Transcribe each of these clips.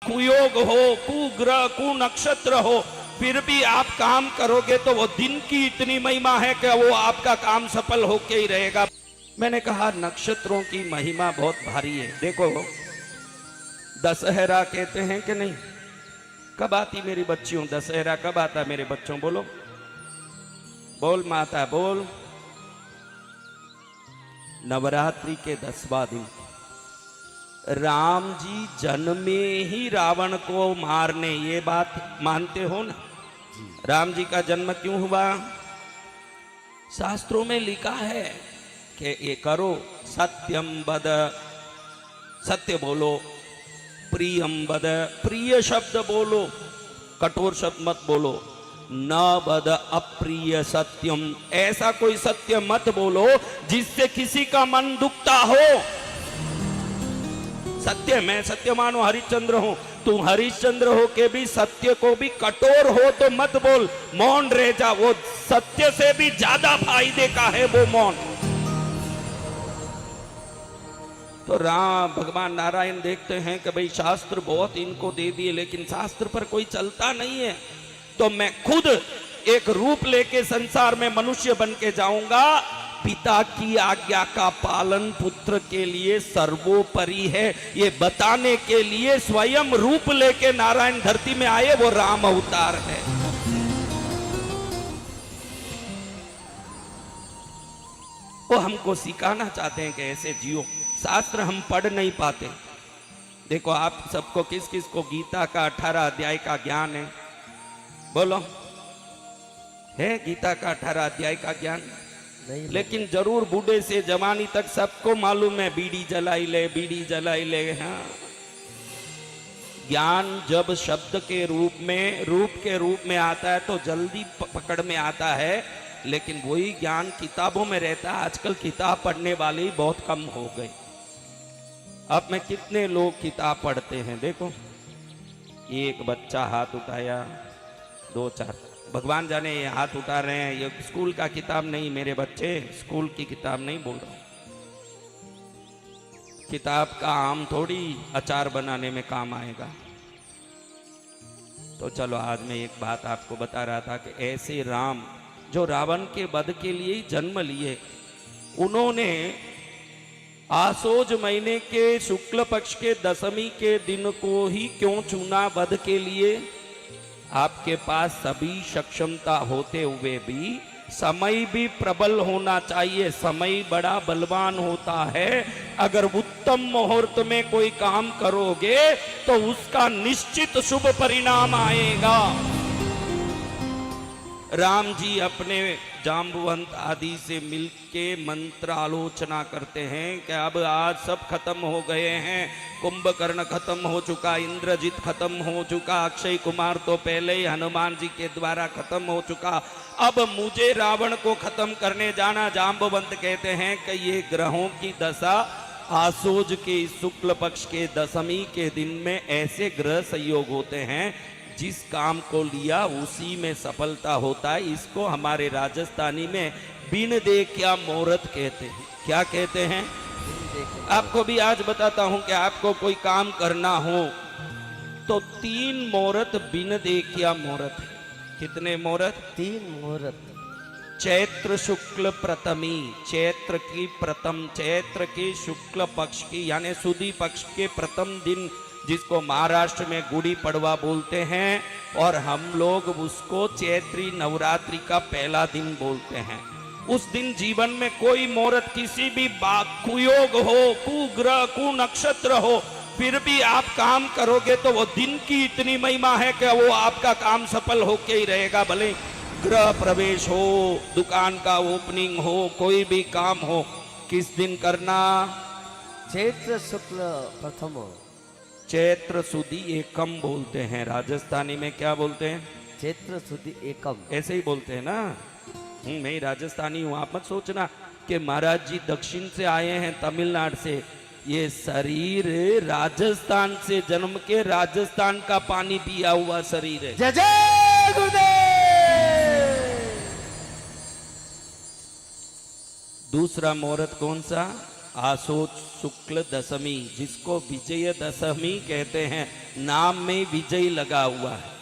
कुयोग हो, कुग्रह, कुनक्षत्र हो, फिर भी आप काम करोगे तो वो दिन की इतनी महिमा है कि वो आपका काम सफल होके ही रहेगा। मैंने कहा नक्षत्रों की महिमा बहुत भारी है। देखो दशहरा कहते हैं कि नहीं, कब आती मेरी बच्चियों दशहरा, कब आता मेरे बच्चों? बोलो बोल माता बोल। नवरात्रि के 10वां दिन राम जी जन्मे ही रावण को मारने, ये बात मानते हो ना? राम जी का जन्म क्यों हुआ? शास्त्रों में लिखा है कि ये करो, सत्यम वद, सत्य बोलो, प्रियम वद, प्रिय शब्द बोलो, कठोर शब्द मत बोलो, न वद अप्रिय सत्यम, ऐसा कोई सत्य मत बोलो जिससे किसी का मन दुखता हो। सत्य, मैं सत्य मानो हरिश्चंद्र हूं, तू हरिश्चंद्र हो के भी सत्य को भी कठोर हो तो मत बोल, मौन रह जा, वो सत्य से भी ज्यादा फायदे का है वो मौन। तो राम भगवान नारायण देखते हैं कि भाई शास्त्र बहुत इनको दे दिए लेकिन शास्त्र पर कोई चलता नहीं है, तो मैं खुद एक रूप लेके संसार में मनुष्य बन के जाऊंगा। पिता की आज्ञा का पालन पुत्र के लिए सर्वोपरि है, ये बताने के लिए स्वयं रूप लेके नारायण धरती में आए, वो राम अवतार है। वो हमको सिखाना चाहते हैं कि ऐसे जियो। शास्त्र हम पढ़ नहीं पाते। देखो आप सबको किस किस को गीता का 18 अध्याय का ज्ञान है? बोलो, है गीता का 18 अध्याय का ज्ञान? नहीं, लेकिन जरूर बूढ़े से जवानी तक सबको मालूम है, बीड़ी जलाई ले, बीड़ी जलाई ले। हाँ, ज्ञान जब शब्द के रूप के रूप में आता है तो जल्दी पकड़ में आता है, लेकिन वही ज्ञान किताबों में रहता है। आजकल किताब पढ़ने वाले बहुत कम हो गए। अब में कितने लोग किताब पढ़ते हैं? देखो एक बच्चा हाथ उठाया, 2 4, भगवान जाने ये हाथ उठा रहे हैं, ये स्कूल का किताब नहीं मेरे बच्चे, स्कूल की किताब नहीं बोल रहा हूं। किताब का आम थोड़ी अचार बनाने में काम आएगा। तो चलो आज मैं एक बात आपको बता रहा था कि ऐसे राम जो रावण के वध के लिए जन्म लिए, उन्होंने आसोज महीने के शुक्ल पक्ष के 10वीं के दिन को ही क्यों चुना वध के लिए? आपके पास सभी सक्षमता होते हुए भी समय भी प्रबल होना चाहिए। समय बड़ा बलवान होता है। अगर उत्तम मुहूर्त में कोई काम करोगे तो उसका निश्चित शुभ परिणाम आएगा। राम जी अपने जाम्बवंत आदि से मिलके मंत्र आलोचना करते हैं कि अब आज सब खत्म हो गए हैं। कुंभकर्ण खत्म हो चुका, इंद्रजीत खत्म हो चुका, अक्षय कुमार तो पहले ही हनुमान जी के द्वारा खत्म हो चुका, अब मुझे रावण को खत्म करने जाना। जाम्बवंत कहते हैं कि ये ग्रहों की दशा आसोज के शुक्ल पक्ष के 10वीं के दिन में ऐसे ग्रह संयोग होते हैं, जिस काम को लिया उसी में सफलता होता है। इसको हमारे राजस्थानी में बिन देखिया मुहूर्त कहते हैं। क्या कहते हैं? आपको भी आज बताता हूं कि आपको कोई काम करना हो तो 3 मुहूर्त बिन देखिया मुहूर्त है। कितने मुहूर्त? 3 मुहूर्त। चैत्र शुक्ल प्रथमी, चैत्र की प्रथम, चैत्र के शुक्ल पक्ष की यानी सुदी पक्ष के प्रथम दिन, जिसको महाराष्ट्र में गुड़ी पड़वा बोलते हैं और हम लोग उसको चैत्री नवरात्रि का पहला दिन बोलते हैं। उस दिन जीवन में कोई मुहूर्त, किसी भी कुयोग हो, कुग्रह, कुनक्षत्र हो, फिर भी आप काम करोगे तो वो दिन की इतनी महिमा है कि वो आपका काम सफल होके ही रहेगा। भले गृह प्रवेश हो, दुकान का ओपनिंग हो, कोई भी काम हो, किस दिन करना? चैत्र शुक्ल प्रथम, चैत्र सुदी एकम बोलते हैं। राजस्थानी में क्या बोलते हैं? चैत्र सुदी एकम, ऐसे ही बोलते हैं ना। मैं ही राजस्थानी हूँ, आप मत सोचना कि महाराज जी दक्षिण से आए हैं, तमिलनाडु से। ये शरीर राजस्थान से जन्म के राजस्थान का पानी पिया हुआ शरीर है। जय जय गुरुदेव। दूसरा मुहूर्त कौन सा? आसो शुक्ल दशमी, जिसको विजय दशमी कहते हैं, नाम में विजय लगा हुआ है।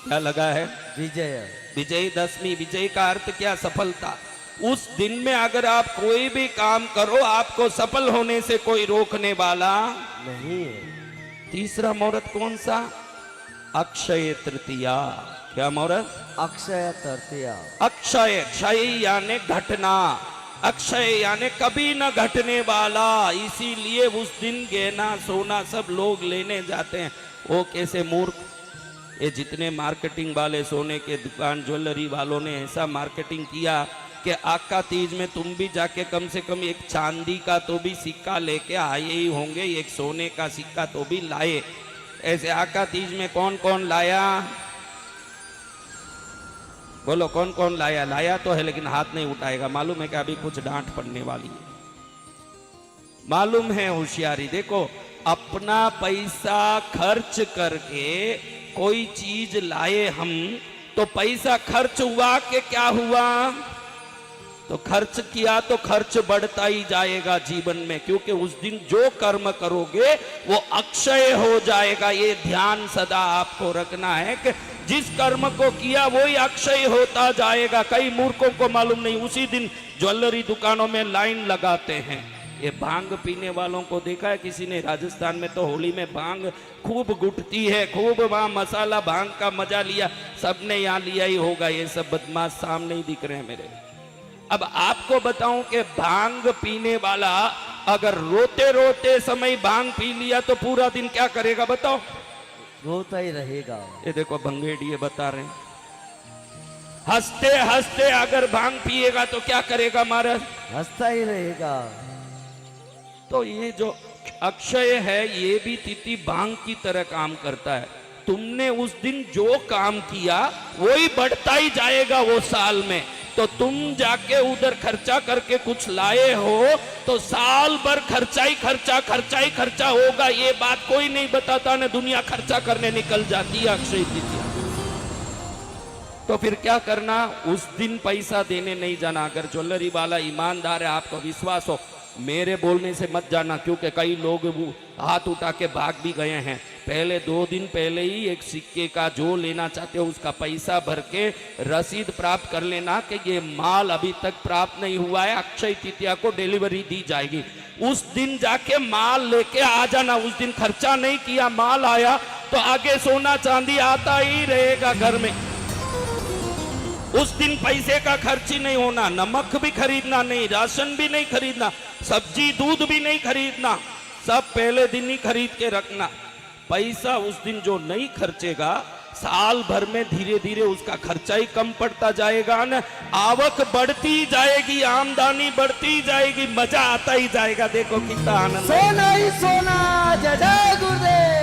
क्या लगा है? विजय। विजय दशमी, विजय का अर्थ क्या? सफलता। उस दिन में अगर आप कोई भी काम करो, आपको सफल होने से कोई रोकने वाला नहीं है। तीसरा मुहूर्त कौन सा? अक्षय तृतीया। क्या मुहूर्त? अक्षय तृतीया। अक्षय, क्षय यानी घटना, अक्षय यानी कभी न घटने वाला। इसीलिए उस दिन गहना सोना सब लोग लेने जाते हैं। वो कैसे मूर्ख, ये जितने मार्केटिंग वाले सोने के दुकान ज्वेलरी वालों ने ऐसा मार्केटिंग किया कि आका तीज में तुम भी जाके कम से कम एक चांदी का तो भी सिक्का लेके आए ही होंगे, एक सोने का सिक्का तो भी लाए। ऐसे आका तीज में कौन कौन लाया? बोलो कौन कौन लाया? लाया तो है लेकिन हाथ नहीं उठाएगा। मालूम है कि अभी कुछ डांट पड़ने वाली है। मालूम है होशियारी। देखो, अपना पैसा खर्च करके कोई चीज लाए हम, तो पैसा खर्च हुआ कि क्या हुआ? तो खर्च किया तो खर्च बढ़ता ही जाएगा जीवन में, क्योंकि उस दिन जो कर्म करोगे वो अक्षय हो जाएगा। ये ध्यान सदा आपको रखना है कि जिस कर्म को किया वही अक्षय होता जाएगा। कई मूर्खों को मालूम नहीं, उसी दिन ज्वेलरी दुकानों में लाइन लगाते हैं। ये भांग पीने वालों को देखा है किसी ने? राजस्थान में तो होली में भांग खूब गुटती है, खूब वहां मसाला भांग का मजा लिया। सबने यहाँ लिया ही होगा। ये सब बदमाश सामने ही दिख रहे हैं मेरे। अब आपको बताऊं कि भांग पीने वाला अगर रोते रोते समय भांग पी लिया तो पूरा दिन क्या करेगा बताओ? रोता ही रहेगा। ये देखो भंगेड़िए बता रहे हैं, हंसते हंसते अगर भांग पिएगा तो क्या करेगा महाराज? हंसता ही रहेगा। तो ये जो अक्षय है ये भी तिथि भांग की तरह काम करता है। तुमने उस दिन जो काम किया वही बढ़ता ही जाएगा वो साल में। तो तुम जाके उधर खर्चा करके कुछ लाए हो तो साल भर खर्चा ही खर्चा होगा। ये बात कोई नहीं बताता ना, दुनिया खर्चा करने निकल जाती है अक्षय तृतीया। तो फिर क्या करना? उस दिन पैसा देने नहीं जाना। अगर ज्वेलरी वाला ईमानदार है, आपको विश्वास हो, मेरे बोलने से मत जाना, क्योंकि कई लोग हाथ उठा के भाग भी गए हैं। पहले 2 दिन पहले ही एक सिक्के का जो लेना चाहते हो उसका पैसा भर के रसीद प्राप्त कर लेना कि ये माल अभी तक प्राप्त नहीं हुआ है, अक्षय तृतीया को डिलीवरी दी जाएगी। उस दिन जाके माल लेके आ जाना। उस दिन खर्चा नहीं किया, माल आया तो आगे सोना चांदी आता ही रहेगा घर में। उस दिन पैसे का खर्च ही नहीं होना, नमक भी खरीदना नहीं, राशन भी नहीं खरीदना, सब्जी दूध भी नहीं खरीदना, सब पहले दिन ही खरीद के रखना। पैसा उस दिन जो नहीं खर्चेगा, साल भर में धीरे धीरे उसका खर्चा ही कम पड़ता जाएगा न, आवक बढ़ती जाएगी, आमदनी बढ़ती जाएगी, मजा आता ही जाएगा। देखो कितना आनंद। सोना ही सोना। जय जय गुरुदेव।